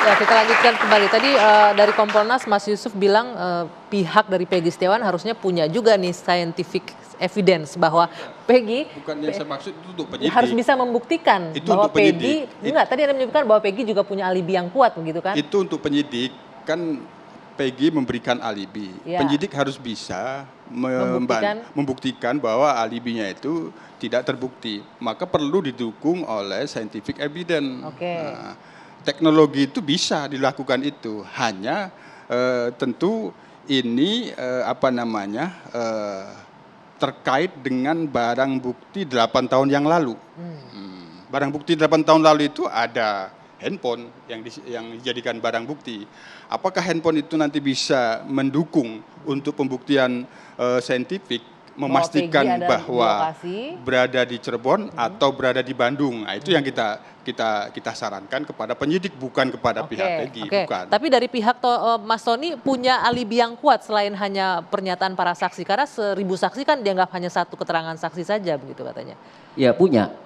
Ya, kita lanjutkan kembali. Tadi dari Kompolnas Mas Yusuf bilang pihak dari Peggy Setiawan harusnya punya juga nih scientific evidence bahwa Peggy bukan yang saya maksud itu untuk penyidik. harus bisa membuktikan itu bahwa untuk penyidik. Peggy enggak, tadi Anda menyebutkan bahwa Peggy juga punya alibi yang kuat begitu kan? Itu untuk penyidik, kan Peggy memberikan alibi. Ya. Penyidik harus bisa membuktikan bahwa alibinya itu tidak terbukti. Maka perlu didukung oleh scientific evidence. Oke. Nah, teknologi itu bisa dilakukan itu. Hanya tentu ini terkait dengan barang bukti 8 tahun yang lalu. Barang bukti 8 tahun lalu itu ada handphone yang dijadikan barang bukti. Apakah handphone itu nanti bisa mendukung untuk pembuktian saintifik, memastikan bahwa berada di Cirebon atau berada di Bandung? Nah, itu yang kita sarankan kepada penyidik, bukan kepada pihak Peggy. Bukan. Tapi dari pihak Mas Tony punya alibi yang kuat selain hanya pernyataan para saksi, karena 1.000 saksi kan dianggap hanya satu keterangan saksi saja begitu katanya. Ya punya.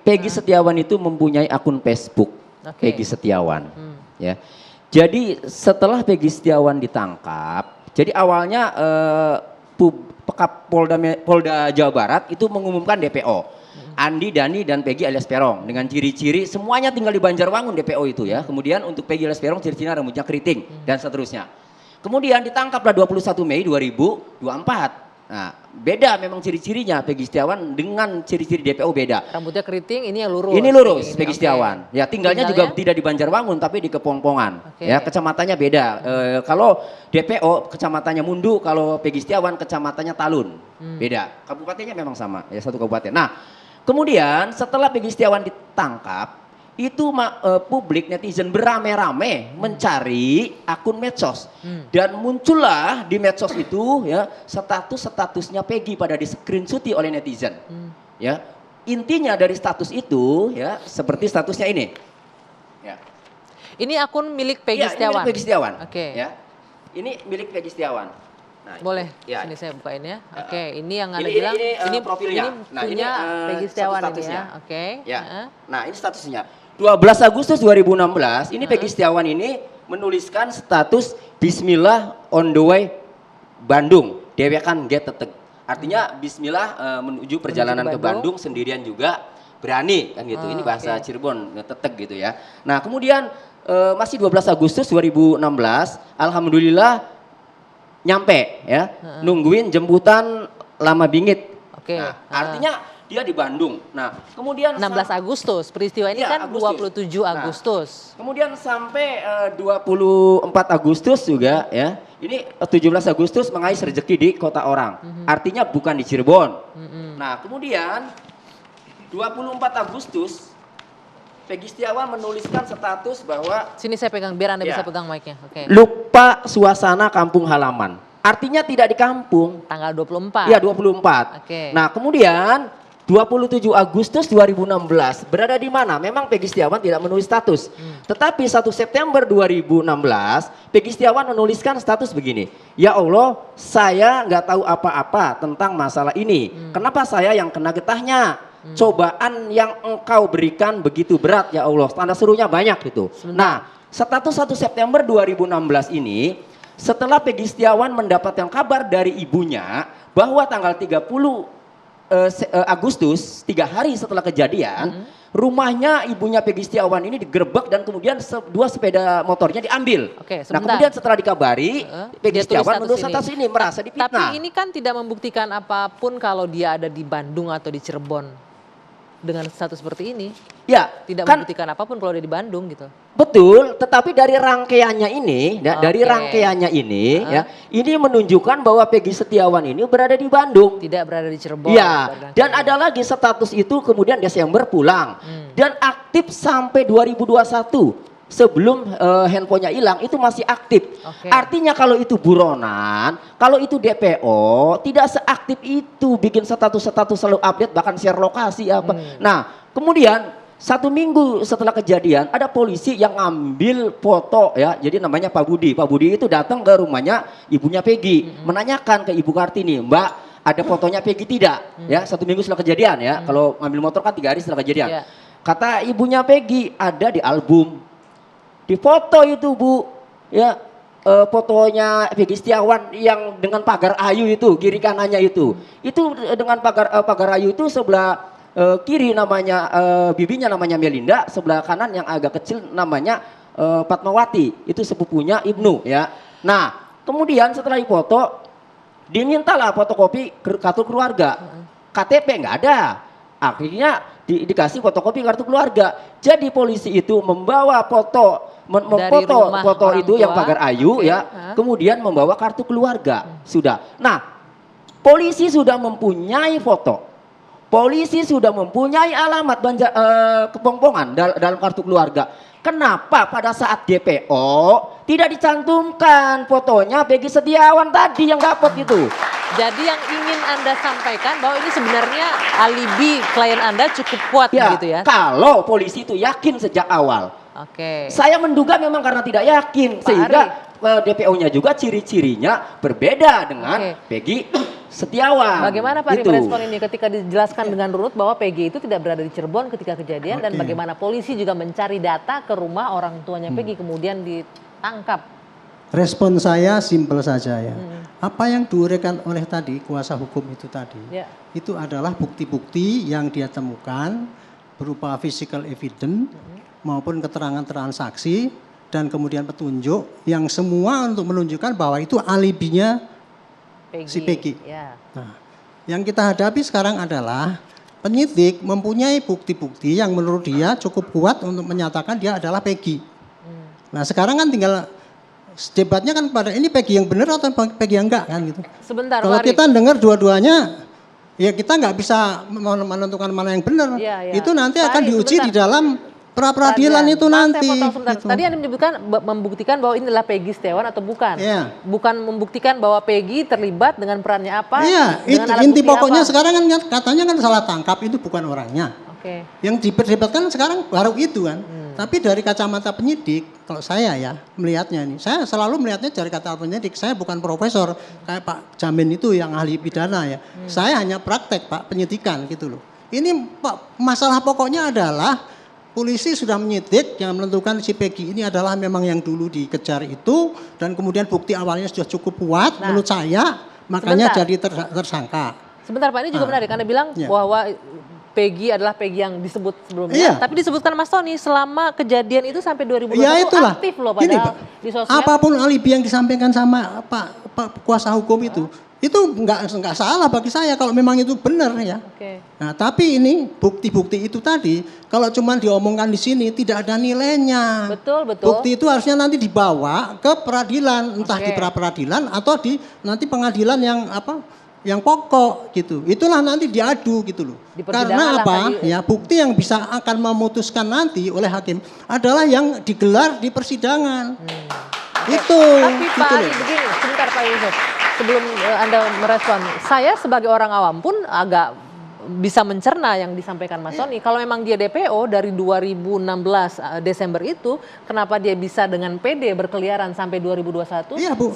Peggy Setiawan itu mempunyai akun Facebook, Peggy Setiawan. Ya. Jadi setelah Peggy Setiawan ditangkap, jadi awalnya Polda Jawa Barat itu mengumumkan DPO. Andi, Dani, dan Peggy alias Peron dengan ciri-ciri semuanya tinggal di Banjarwangun DPO itu ya. Kemudian untuk Peggy alias Peron ciri-cirinya rambutnya keriting dan seterusnya. Kemudian ditangkaplah 21 Mei 2024. Nah, beda memang ciri-cirinya Peggy Setiawan dengan ciri-ciri DPO beda. Rambutnya keriting, ini yang lurus. Ini lurus Peggy Setiawan. Ya, tinggalnya juga tidak di Banjarwangun tapi di Kepongpongan. Ya, kecamatannya beda. Kalau DPO kecamatannya Mundu, kalau Peggy Setiawan kecamatannya Talun. Beda. Kabupatennya memang sama, ya satu kabupaten. Nah, kemudian setelah Peggy Setiawan ditangkap, itu publik netizen beramai-ramai mencari akun medsos dan muncullah di medsos itu ya statusnya Peggy pada di screenshooti oleh netizen. Ya, intinya dari status itu ya seperti statusnya ini. Ya. Ini akun milik Peggy Setiawan. Ini milik Peggy Setiawan. Ya. Ini milik Peggy Setiawan. Nah, boleh, sini saya bukain ya. Ini yang Anda bilang, ini profilnya. Ini punya Peggy Setiawan ini ya. Ya. Nah, ini statusnya. 12 Agustus 2016, ini Peggy Setiawan ini menuliskan status Bismillah on the way Bandung, Dewekan get tetek. Artinya Bismillah menuju perjalanan ke Bandung sendirian juga berani kan gitu. Ini bahasa Cirebon, tetek gitu ya. Nah, kemudian masih 12 Agustus 2016, alhamdulillah nyampe ya, nungguin jemputan lama bingit. Nah, artinya dia di Bandung. Nah, kemudian 16 Agustus, peristiwa ini kan Agustus. 27 Agustus. Nah, kemudian sampai 24 Agustus juga ya. Ini 17 Agustus mengais rezeki di kota orang. Artinya bukan di Cirebon. Nah, kemudian 24 Agustus Peggy Setiawan menuliskan status bahwa sini saya pegang biar Anda bisa pegang mic-nya. Lupa suasana kampung halaman. Artinya tidak di kampung. Tanggal 24. Iya, 24. Nah, kemudian 27 Agustus 2016 berada di mana? Memang Peggy Setiawan tidak menulis status. Tetapi 1 September 2016 Peggy Setiawan menuliskan status begini. Ya Allah, saya nggak tahu apa-apa tentang masalah ini. Kenapa saya yang kena getahnya? Cobaan yang engkau berikan begitu berat ya Allah. Tanda serunya banyak gitu. Nah, status 1 September 2016 ini setelah Peggy Setiawan mendapatkan kabar dari ibunya bahwa tanggal 30 Agustus, 3 hari setelah kejadian, rumahnya ibunya Peggy Setiawan ini digerebek dan kemudian 2 sepeda motornya diambil. Nah, kemudian setelah dikabari, Peggy Setiawan menulis status ini merasa difitnah. Tapi ini kan tidak membuktikan apapun kalau dia ada di Bandung atau di Cirebon. Dengan status seperti ini, ya tidak membuktikan apapun kalau dia di Bandung gitu. Betul, tetapi dari rangkaiannya ini, ya, ini menunjukkan bahwa Peggy Setiawan ini berada di Bandung, tidak berada di Cirebon. Ya, dan ada lagi status itu kemudian Desember pulang dan aktif sampai 2021. Sebelum handphonenya hilang itu masih aktif. Artinya kalau itu buronan, kalau itu DPO tidak seaktif itu bikin status selalu update bahkan share lokasi apa. Nah, kemudian 1 minggu setelah kejadian ada polisi yang ngambil foto ya. Jadi namanya Pak Budi. Pak Budi itu datang ke rumahnya ibunya Peggy, menanyakan ke Ibu Kartini, "Mbak, ada fotonya Peggy tidak?" Ya, 1 minggu setelah kejadian ya. Kalau ngambil motor kan 3 hari setelah kejadian. Kata ibunya Peggy, ada di album. Difoto itu Bu, ya fotonya Peggy Setiawan yang dengan pagar ayu itu kiri kanannya itu dengan pagar ayu itu sebelah kiri namanya bibinya namanya Melinda, sebelah kanan yang agak kecil namanya Fatmawati, itu sepupunya Ibnu ya. Nah kemudian setelah difoto dimintalah fotokopi kartu keluarga, KTP nggak ada, akhirnya dikasih fotokopi kartu keluarga. Jadi polisi itu membawa memfoto foto itu yang pagar ayu ya, kemudian membawa kartu keluarga sudah. Nah, polisi sudah mempunyai foto, polisi sudah mempunyai alamat kepongpongan dalam kartu keluarga. Kenapa pada saat DPO tidak dicantumkan fotonya Peggy Setiawan tadi yang dapat itu? Jadi yang ingin Anda sampaikan bahwa ini sebenarnya alibi klien Anda cukup kuat ya, gitu ya? Kalau polisi itu yakin sejak awal. Oke. Saya menduga memang karena tidak yakin, sehingga DPO-nya juga ciri-cirinya berbeda dengan Peggy Setiawan. Bagaimana Pak Ari gitu. merespon ini ketika dijelaskan dengan runut bahwa Peggy itu tidak berada di Cirebon ketika kejadian dan bagaimana polisi juga mencari data ke rumah orang tuanya Peggy kemudian ditangkap? Respon saya simpel saja ya. Apa yang diuraikan oleh tadi kuasa hukum itu tadi, itu adalah bukti-bukti yang dia temukan berupa physical evidence maupun keterangan transaksi dan kemudian petunjuk yang semua untuk menunjukkan bahwa itu alibinya si Peggy. Ya. Nah, yang kita hadapi sekarang adalah penyidik mempunyai bukti-bukti yang menurut dia cukup kuat untuk menyatakan dia adalah Peggy. Nah sekarang kan tinggal debatnya kan pada ini Peggy yang benar atau Peggy yang enggak kan gitu. Sebentar Kalau kita dengar dua-duanya, ya kita nggak bisa menentukan mana yang benar. Itu nanti akan diuji di dalam pra-peradilan itu nanti. Gitu. Tadi Anda menyebutkan membuktikan bahwa ini adalah Peggy Setiawan atau bukan? Bukan membuktikan bahwa Peggy terlibat dengan perannya apa? Iya, inti pokoknya apa? Sekarang kan katanya kan salah tangkap itu bukan orangnya. Yang diperdebatkan sekarang baru itu kan. Tapi dari kacamata penyidik, kalau saya ya melihatnya ini, saya selalu melihatnya dari kacamata penyidik. Saya bukan profesor kayak Pak Jamin itu yang ahli pidana ya. Saya hanya praktek Pak penyidikan gitu loh. Ini Pak, masalah pokoknya adalah polisi sudah menyidik yang menentukan si Peggy ini adalah memang yang dulu dikejar itu dan kemudian bukti awalnya sudah cukup kuat menurut saya, makanya jadi tersangka. Sebentar Pak, ini juga menarik. Anda bilang bahwa Peggy adalah Peggy yang disebut sebelumnya, tapi disebutkan Mas Tony selama kejadian itu sampai 2021 aktif loh padahal di sosial. Apapun alibi yang disampaikan sama Pak kuasa hukum itu nggak salah bagi saya kalau memang itu benar ya. Nah tapi ini bukti-bukti itu tadi kalau cuma diomongkan di sini tidak ada nilainya. Betul. Bukti itu harusnya nanti dibawa ke peradilan, entah di pra peradilan atau di nanti pengadilan yang pokok gitu. Itulah nanti diadu gitu loh. Karena apa? Ya bukti yang bisa akan memutuskan nanti oleh hakim adalah yang digelar di persidangan. Itu. Tapi Pak Ali begini, sebentar Pak Yusuf. Sebelum Anda merespon, saya sebagai orang awam pun agak bisa mencerna yang disampaikan Mas Tony. Kalau memang dia DPO dari 2016 Desember itu, kenapa dia bisa dengan PD berkeliaran sampai 2021? Iya Bu,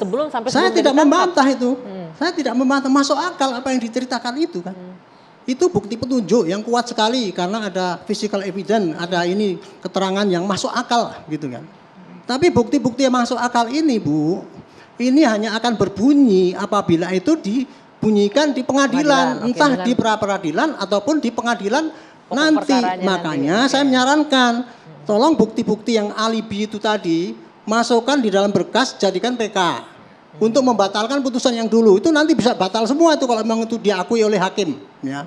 saya tidak membantah itu. Saya tidak membantah, masuk akal apa yang diceritakan itu kan. Itu bukti petunjuk yang kuat sekali karena ada physical evidence, ada ini keterangan yang masuk akal gitu kan. Tapi bukti-bukti yang masuk akal ini Bu, ini hanya akan berbunyi apabila itu bunyikan di pengadilan, entah di pra peradilan ataupun di pengadilan nanti. Makanya saya menyarankan, tolong bukti-bukti yang alibi itu tadi masukkan di dalam berkas, jadikan PK untuk membatalkan putusan yang dulu. Itu nanti bisa batal semua itu kalau memang itu diakui oleh hakim. Ya.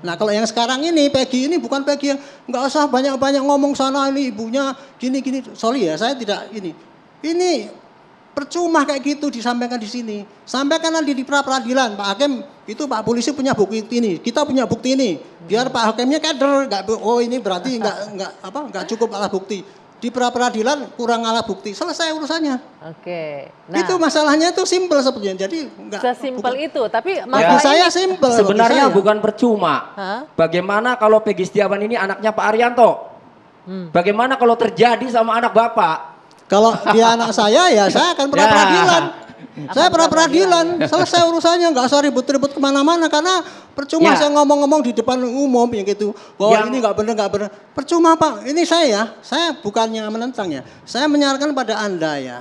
Nah kalau yang sekarang ini Peggy ini bukan Peggy yang nggak usah banyak-banyak ngomong sana ini ibunya gini-gini. Sorry ya saya tidak ini. Percuma kayak gitu disampaikan di sini. Sampaikan nanti di pra peradilan, Pak Hakim itu Pak polisi punya bukti ini, kita punya bukti ini. Biar Pak Hakimnya kader, ini berarti nggak cukup alat bukti. Di pra peradilan kurang alat bukti, selesai urusannya. Nah, itu masalahnya itu simpel sebenarnya. Jadi nggak sesimpel itu, tapi bagi saya simpel. Sebenarnya bukan percuma. Bagaimana kalau Peggy Setiawan ini anaknya Pak Arianto? Bagaimana kalau terjadi sama anak Bapak? Kalau dia anak saya ya saya akan pra peradilan. Saya pra peradilan, selesai urusannya, nggak usah ribut-ribut kemana-mana karena percuma Ya. saya ngomong-ngomong di depan umum yang gitu, bahwa Yang- ini nggak benar. Percuma Pak, ini saya bukannya menentang ya, saya menyarankan pada Anda ya,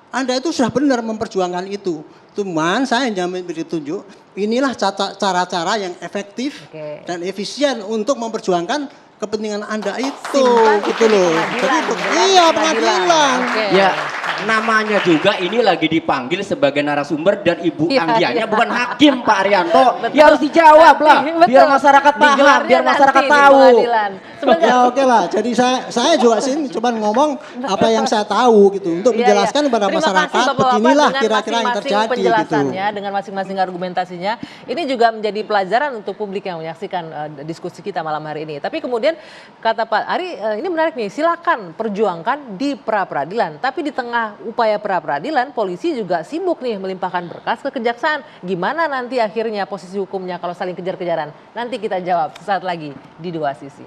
Anda itu sudah benar memperjuangkan itu. Cuman saya hanya memberi tunjuk, inilah cara-cara yang efektif Oke. dan efisien untuk memperjuangkan kepentingan Anda itu, Simpan gitu itu di loh. pengadilan, Jadi, jelas iya di pengadilan. Oke. Ya, namanya juga ini lagi dipanggil sebagai narasumber dan Ibu Iya, Anggianya iya. bukan hakim Pak Arianto. Betul. Ya harus dijawab lah, Nanti, biar betul. masyarakat paham, Digelarnya biar masyarakat nanti di tahu. pengadilan. Sebentar. Ya oke lah. Jadi saya juga sini cuma ngomong apa yang saya tahu gitu untuk Iya, menjelaskan iya. kepada Terima masyarakat kasih, Bapak-Bapak, beginilah dengan kira-kira yang masing-masing terjadi gitu. penjelasannya, dengan masing-masing argumentasinya. Ini juga menjadi pelajaran untuk publik yang menyaksikan diskusi kita malam hari ini. Tapi kemudian kata Pak Ari, ini menarik nih, silakan perjuangkan di pra peradilan. Tapi di tengah upaya pra peradilan, polisi juga sibuk nih melimpahkan berkas ke kejaksaan. Gimana nanti akhirnya posisi hukumnya kalau saling kejar-kejaran? Nanti kita jawab sesaat lagi di Dua Sisi.